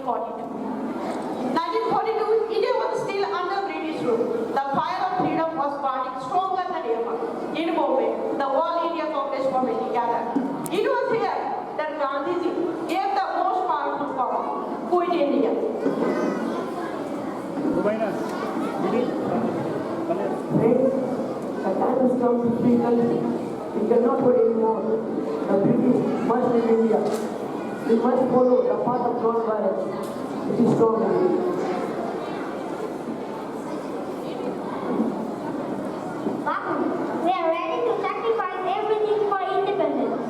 1942. 1942, India was still under British rule. The fire of freedom was burning stronger than ever. In Bombay, the All India Congress Committee gathered. It was here that Gandhiji gave the most powerful call, quit India. Friends, the time has come to free country. We cannot wait anymore. The British must leave India. We must follow the path of non-violence. It is strong. Bapu, we are ready to sacrifice everything for independence.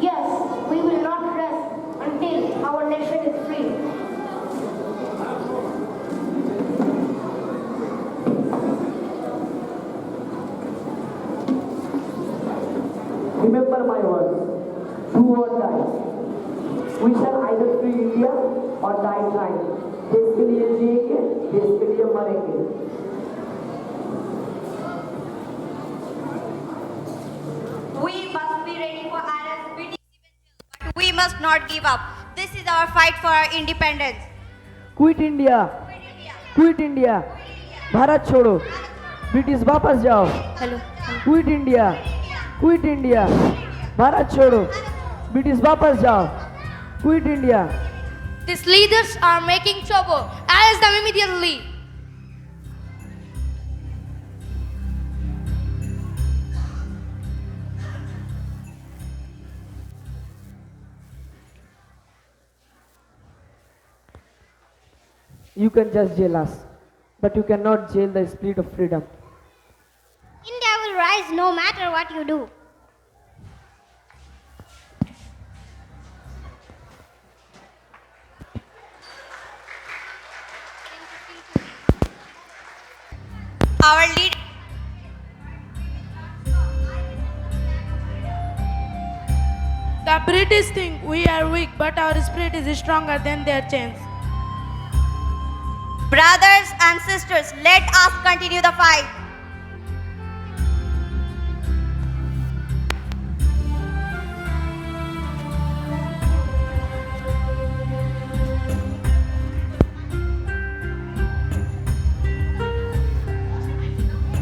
Yes, we will not rest until our nation is free. Remember my words. Do or die. We shall either free India or die trying. देश के लिए जिएंगे, देश के लिए मरेंगे. We must be ready for arrest, British but we must not give up. This is our fight for our independence. Quit India. Quit India. Bharat छोड़ो. British वापस जाओ. Hello. Quit India. Quit India. Bharat छोड़ो. ब्रिटिश वापस जाओ. Quit India. These leaders are making trouble. Arrest them immediately. You can just jail us, but you cannot jail the spirit of freedom. India will rise no matter what you do. Our leader. The British think we are weak, but our spirit is stronger than their chains. Brothers and sisters, let us continue the fight.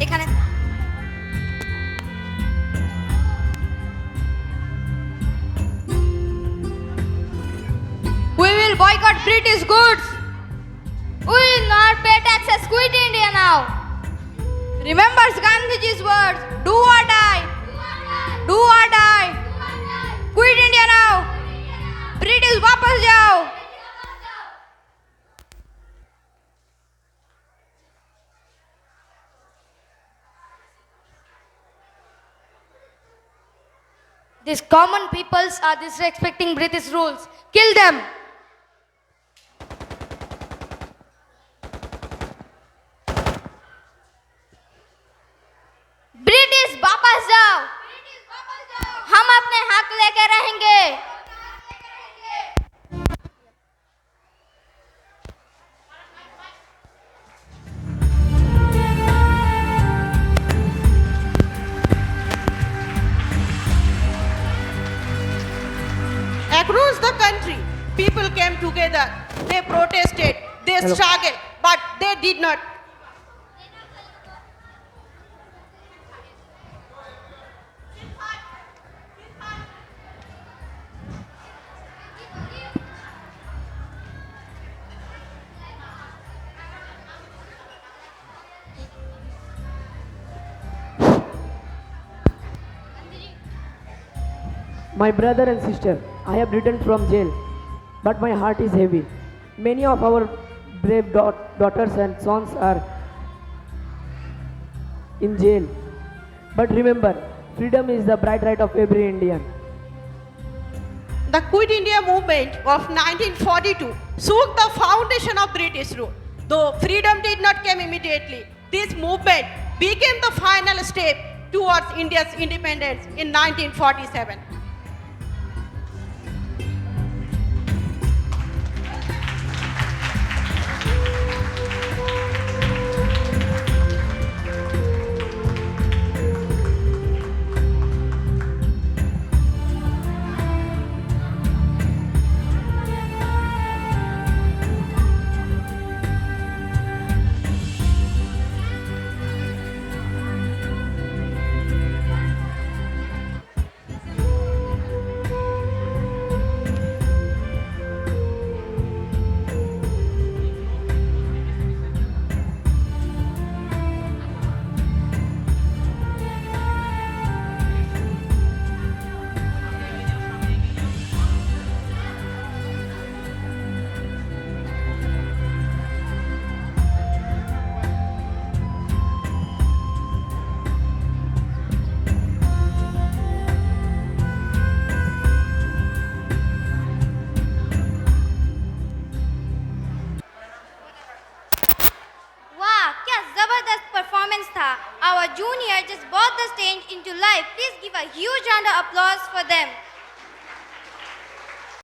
এখানে We will boycott British goods. We will not pay taxes. Quit India now. Remember Gandhiji's words. Do or die. Do or die. Quit India now. British वापस जाओ. These common peoples are disrespecting British rules. Kill them. British वापस जाओ. हम अपने हक लेके रहेंगे. Across the country, people came together. They protested, they struggled, but they did not. My brother and sister, I have returned from jail, but my heart is heavy. Many of our brave daughters and sons are in jail. But remember, freedom is the bright right of every Indian. The Quit India movement of 1942 shook the foundation of British rule. Though freedom did not come immediately, this movement became the final step towards India's independence in 1947. Pratha, our junior, just brought the stage into life. Please give a huge round of applause for them.